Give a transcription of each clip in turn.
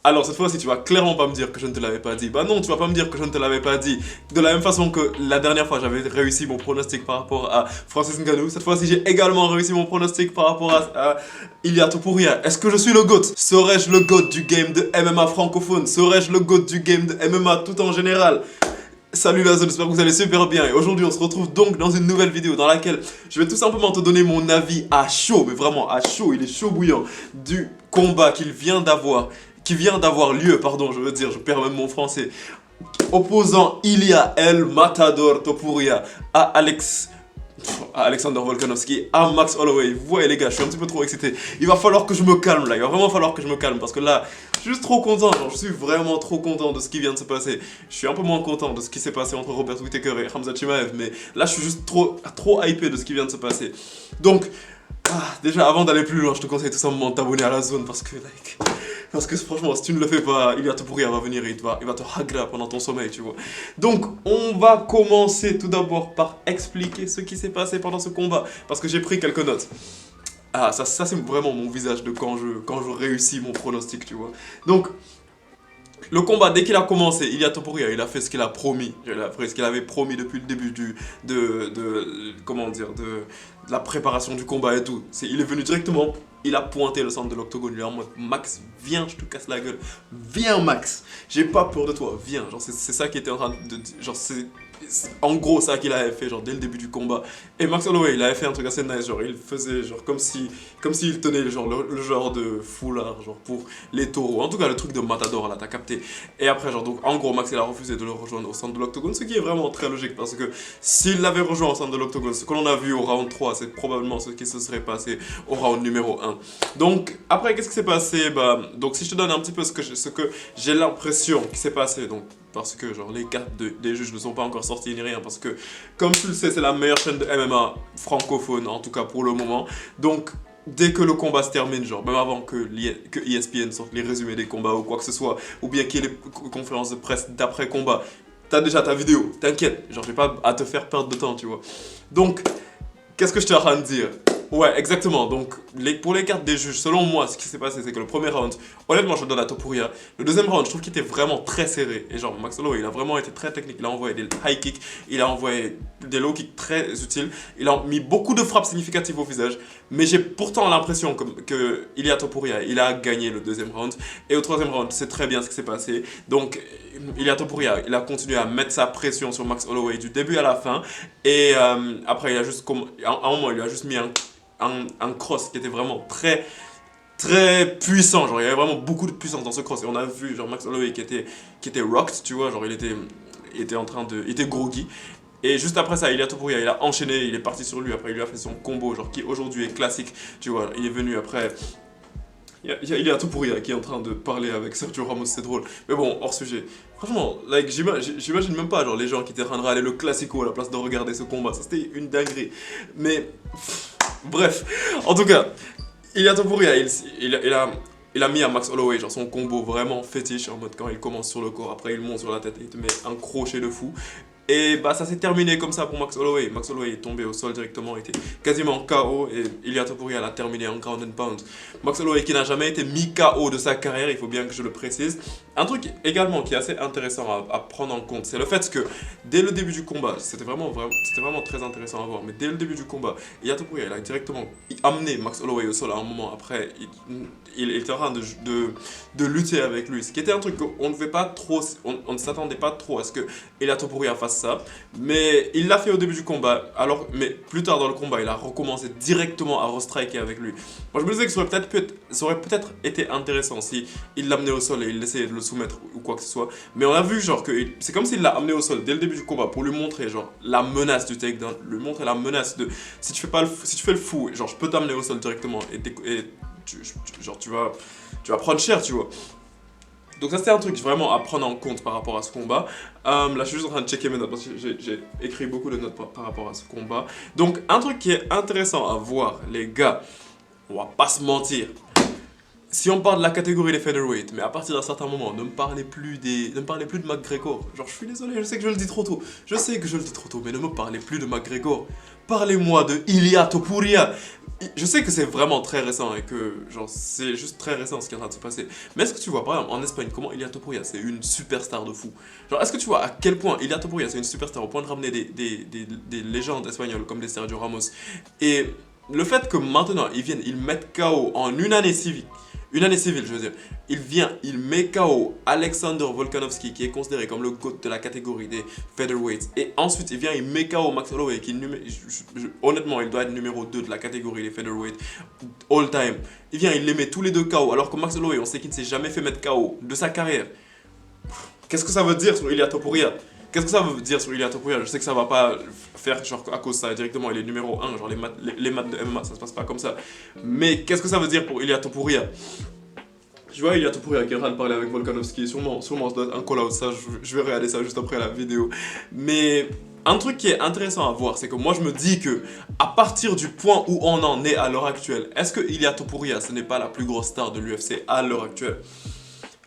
Alors cette fois-ci, tu vas clairement pas me dire que je ne te l'avais pas dit. Bah non, tu vas pas me dire que je ne te l'avais pas dit. De la même façon que la dernière fois, j'avais réussi mon pronostic par rapport à Francis Ngannou. Cette fois-ci, j'ai également réussi mon pronostic par rapport à Ilia Topuria. Est-ce que je suis le GOAT? Serais-je le GOAT du game de MMA francophone? Serais-je le GOAT du game de MMA tout en général? Salut la zone, j'espère que vous allez super bien et aujourd'hui on se retrouve donc dans une nouvelle vidéo dans laquelle je vais tout simplement te donner mon avis à chaud, mais vraiment à chaud, il est chaud bouillant, du combat qui vient d'avoir lieu, pardon, je veux dire, je perds même mon français, opposant Ilia El Matador Topuria à Alexander Volkanovski, à Max Holloway. Vous voyez les gars, je suis un petit peu trop excité. Il va falloir que je me calme là, il va vraiment falloir que je me calme parce que là, je suis juste trop content, genre, je suis vraiment trop content de ce qui vient de se passer. Je suis un peu moins content de ce qui s'est passé entre Robert Whittaker et Khamzat Chimaev, mais là je suis juste trop hypé de ce qui vient de se passer. Donc, déjà avant d'aller plus loin, je te conseille tout simplement de t'abonner à la zone parce que franchement, si tu ne le fais pas, Ilia Topuria va venir et il va te hagra pendant ton sommeil, tu vois. Donc, on va commencer tout d'abord par expliquer ce qui s'est passé pendant ce combat. Parce que j'ai pris quelques notes. Ça c'est vraiment mon visage de quand je réussis mon pronostic, tu vois. Donc, le combat, dès qu'il a commencé, Ilia Topuria, il a fait ce qu'il a promis. Il a fait ce qu'il avait promis depuis le début de la préparation du combat et tout. Il est venu directement, il a pointé le centre de l'octogone. Il est en mode, Max, viens, je te casse la gueule. Viens, Max. J'ai pas peur de toi, viens. Genre, c'est ça qui était en train de... Genre, c'est en gros ça qu'il avait fait, genre, dès le début du combat. Et Max Holloway, il avait fait un truc assez nice, genre, il faisait, genre, comme s'il tenait, genre, le genre de foulard, genre, pour les taureaux. En tout cas, le truc de Matador, là, t'as capté. Et après, genre, donc, en gros, Max, il a refusé de le rejoindre au centre de l'octogone, ce qui est vraiment très logique, parce que s'il l'avait rejoint au centre de l'octogone, ce que l'on a vu au round 3, c'est probablement ce qui se serait passé au round numéro 1. Donc, après, qu'est-ce qui s'est passé? Bah, donc, si je te donne un petit peu ce que j'ai l'impression qui s'est passé, donc, parce que genre les cartes des juges ne sont pas encore sorties ni rien, parce que comme tu le sais, c'est la meilleure chaîne de MMA francophone, en tout cas pour le moment. Donc dès que le combat se termine, genre même avant que ESPN sorte les résumés des combats ou quoi que ce soit, ou bien qu'il y ait les conférences de presse d'après combat, t'as déjà ta vidéo, t'inquiète, genre j'ai pas à te faire perdre de temps, tu vois. Donc qu'est-ce que je suis en train de dire? Ouais, exactement. Donc, pour les cartes des juges, selon moi, ce qui s'est passé, c'est que le premier round, honnêtement, je le donne à Topuria. Le deuxième round, je trouve qu'il était vraiment très serré. Et genre, Max Holloway, il a vraiment été très technique. Il a envoyé des high kicks, il a envoyé des low kicks très utiles. Il a mis beaucoup de frappes significatives au visage. Mais j'ai pourtant l'impression que Ilia Topuria, il a gagné le deuxième round. Et au troisième round, c'est très bien ce qui s'est passé. Donc, Ilia Topuria, il a continué à mettre sa pression sur Max Holloway du début à la fin. Et après, à un moment, il lui a juste mis un cross qui était vraiment très puissant, genre il y avait vraiment beaucoup de puissance dans ce cross et on a vu genre Max Holloway qui était rocked, tu vois, genre il était groggy. Et juste après ça, Ilia Topuria, il a enchaîné, il est parti sur lui, après il lui a fait son combo, genre qui aujourd'hui est classique, tu vois, il est venu après. Il y a Ilia Topuria qui est en train de parler avec Sergio Ramos, c'est drôle. Mais bon, hors sujet. Franchement, like, j'imagine même pas genre les gens qui étaient en train de râler le classico à la place de regarder ce combat, ça c'était une dinguerie. Mais bref, en tout cas, Ilia Topuria, il a mis à Max Holloway genre son combo vraiment fétiche en mode quand il commence sur le corps, après il monte sur la tête et il te met un crochet de fou. Et bah ça s'est terminé comme ça pour Max Holloway. Max Holloway est tombé au sol directement, était quasiment KO et Ilia Topuria l'a terminé en ground and pound. Max Holloway qui n'a jamais été mis KO de sa carrière, il faut bien que je le précise. Un truc également qui est assez intéressant à prendre en compte, c'est le fait que dès le début du combat, c'était vraiment très intéressant à voir, mais dès le début du combat, Ilia Topuria il a directement amené Max Holloway au sol à un moment après, il était en train de lutter avec lui, ce qui était un truc qu'on ne devait pas trop, on ne s'attendait pas trop à ce que Ilia Topuria fasse ça, mais il l'a fait au début du combat, mais plus tard dans le combat, il a recommencé directement à restriker avec lui. Moi je me disais que ça aurait peut-être été intéressant si il l'amenait au sol et il essayait de le soumettre ou quoi que ce soit, mais on a vu genre que c'est comme s'il l'a amené au sol dès le début du combat pour lui montrer genre la menace du takedown, lui montrer la menace de si tu fais le fou, genre je peux t'amener au sol directement et tu vas prendre cher, tu vois. Donc ça c'était un truc vraiment à prendre en compte par rapport à ce combat. Là je suis juste en train de checker mes notes parce que j'ai écrit beaucoup de notes par rapport à ce combat. Donc un truc qui est intéressant à voir les gars, on va pas se mentir. Si on parle de la catégorie des featherweight, mais à partir d'un certain moment, ne me parlez plus de McGregor. Genre je suis désolé, je sais que je le dis trop tôt. Je sais que je le dis trop tôt, mais ne me parlez plus de McGregor. Parlez-moi de Ilia Topuria. Je sais que c'est vraiment très récent et que genre c'est juste très récent ce qui est en train de se passer. Mais est-ce que tu vois par exemple en Espagne comment Ilia Topuria c'est une superstar de fou. Genre est-ce que tu vois à quel point Ilia Topuria c'est une superstar au point de ramener des légendes espagnoles comme des Sergio Ramos. Et le fait que maintenant ils viennent, ils mettent KO en une année civile je veux dire, il met KO Alexander Volkanovski qui est considéré comme le GOAT de la catégorie des featherweights. Et ensuite il met KO Max Holloway qui honnêtement il doit être numéro 2 de la catégorie des featherweights all time. Il les met tous les deux KO alors que Max Holloway on sait qu'il ne s'est jamais fait mettre KO de sa carrière. Qu'est-ce que ça veut dire sur Ilia Topuria? Qu'est-ce que ça veut dire sur Ilia Topuria? Je sais que ça va pas faire genre à cause de ça directement, il est numéro 1, genre les maths de MMA, ça se passe pas comme ça. Mais qu'est-ce que ça veut dire pour Ilia Topuria? Je vois Ilia Topuria qui est en train de parler avec Volkanovski, sûrement ça doit être un call-out, ça, je vais regarder ça juste après la vidéo. Mais un truc qui est intéressant à voir, c'est que moi je me dis que à partir du point où on en est à l'heure actuelle, est-ce que Ilia Topuria ce n'est pas la plus grosse star de l'UFC à l'heure actuelle?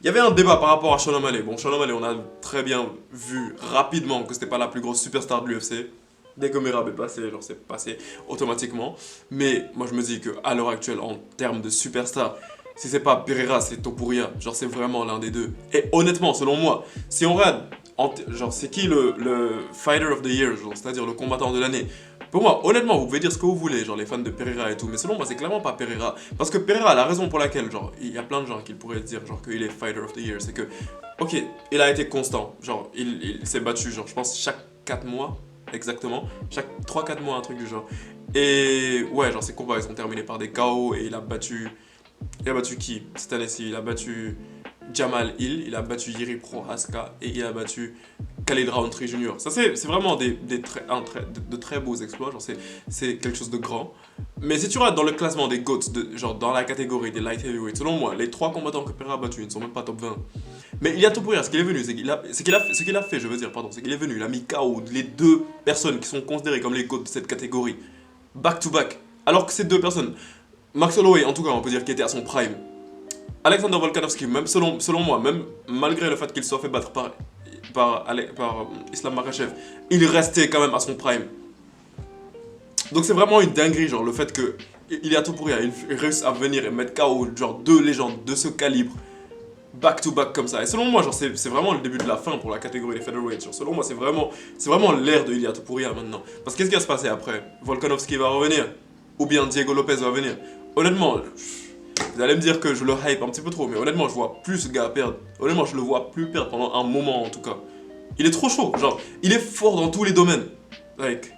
Il y avait un débat par rapport à Sean O'Malley. Bon, Sean O'Malley, on a très bien vu rapidement que c'était pas la plus grosse superstar de l'UFC. Dès que Merab est passé, genre c'est passé automatiquement. Mais moi je me dis qu'à l'heure actuelle, en termes de superstar, si c'est pas Pereira, c'est Topuria. Genre c'est vraiment l'un des deux. Et honnêtement, selon moi, si on regarde, genre c'est qui le Fighter of the Year, c'est-à-dire le combattant de l'année? Pour moi, honnêtement, vous pouvez dire ce que vous voulez, genre les fans de Pereira et tout, mais selon moi, c'est clairement pas Pereira. Parce que Pereira, la raison pour laquelle, genre, il y a plein de gens qui pourraient dire, genre, qu'il est Fighter of the Year, c'est que, ok, il a été constant, genre, il s'est battu, genre, je pense, chaque 4 mois, exactement, chaque 3-4 mois, un truc du genre. Et ouais, genre, ses combats, ils sont terminés par des KO, et il a battu qui cette année-ci? Il a battu Jamal Hill, il a battu Jiri Prohaska et il a battu Khalid Rountree Jr. Ça c'est vraiment de très beaux exploits, genre c'est quelque chose de grand. Mais si tu regardes dans le classement des GOATs, genre dans la catégorie des light heavyweight, selon moi, les 3 combattants que Pereira a battus, ils ne sont même pas top 20. Mais Ilia Topuria, ce qu'il est venu, ce qu'il a fait, je veux dire, pardon, c'est qu'il est venu, il a mis KO les 2 personnes qui sont considérées comme les GOATs de cette catégorie, back to back. Alors que ces 2 personnes, Max Holloway, en tout cas, on peut dire qu'il était à son prime. Alexander Volkanovski, même selon moi, même malgré le fait qu'il soit fait battre par Islam Makhachev, il restait quand même à son prime. Donc c'est vraiment une dinguerie, genre le fait que Ilia Topuria il réussisse à venir et mettre KO genre 2 légendes de ce calibre back to back comme ça. Et selon moi, genre c'est vraiment le début de la fin pour la catégorie des featherweights. Genre, selon moi, c'est vraiment l'ère de Ilia Topuria maintenant. Parce que qu'est-ce qui va se passer après? Volkanovski va revenir ou bien Diego Lopez va venir. Honnêtement, vous allez me dire que je le hype un petit peu trop, mais honnêtement, je vois plus ce gars perdre. Honnêtement, je le vois plus perdre pendant un moment en tout cas. Il est trop chaud, genre, il est fort dans tous les domaines. Like,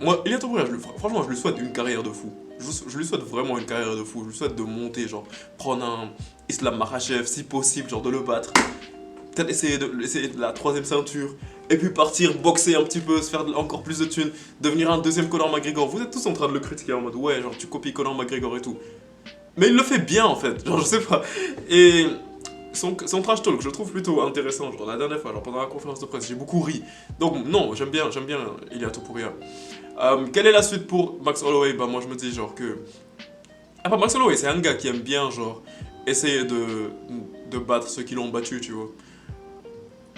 moi, Ilia Topuria, franchement, je lui souhaite une carrière de fou. Je lui souhaite vraiment une carrière de fou. Je lui souhaite de monter, genre, prendre un Islam Makhachev, si possible, genre de le battre. Peut-être essayer de la 3ème ceinture. Et puis partir, boxer un petit peu, se faire encore plus de thunes, devenir un 2ème Conor McGregor. Vous êtes tous en train de le critiquer en mode, ouais, genre, tu copies Conor McGregor et tout. Mais il le fait bien en fait, genre je sais pas. Et son trash talk, je le trouve plutôt intéressant. Genre la dernière fois, genre pendant la conférence de presse, j'ai beaucoup ri. Donc non, j'aime bien Ilia Topuria. Quelle est la suite pour Max Holloway? Bah moi je me dis genre que... Ah bah Max Holloway c'est un gars qui aime bien genre essayer de battre ceux qui l'ont battu, tu vois.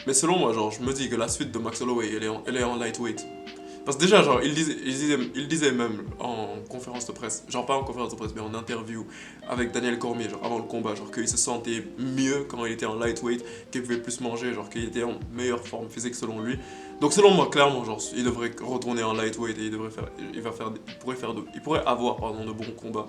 Mais selon moi, genre je me dis que la suite de Max Holloway, elle est en lightweight. Parce que déjà, genre, il disait même en conférence de presse, genre pas en conférence de presse, mais en interview avec Daniel Cormier, genre avant le combat, genre qu'il se sentait mieux quand il était en lightweight, qu'il pouvait plus manger, genre qu'il était en meilleure forme physique selon lui. Donc selon moi, clairement, genre, il devrait retourner en lightweight et il pourrait avoir, pardon, de bons combats.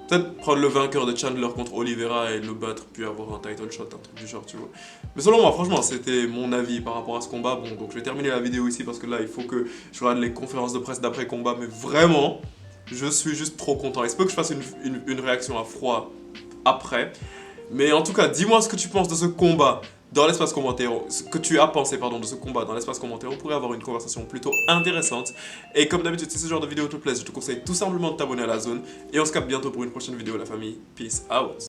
Peut-être prendre le vainqueur de Chandler contre Oliveira et le battre, puis avoir un title shot, un truc du genre, tu vois. Mais selon moi, franchement, c'était mon avis par rapport à ce combat. Bon, donc je vais terminer la vidéo ici parce que là, il faut que je regarde les conférences de presse d'après-combat. Mais vraiment, je suis juste trop content. Il se peut que je fasse une réaction à froid après. Mais en tout cas, dis-moi ce que tu penses de ce combat dans l'espace commentaire, ce que tu as pensé pardon, de ce combat dans l'espace commentaire. On pourrait avoir une conversation plutôt intéressante. Et comme d'habitude, si ce genre de vidéo te plaît, je te conseille tout simplement de t'abonner à la zone. Et on se capte bientôt pour une prochaine vidéo, la famille. Peace out.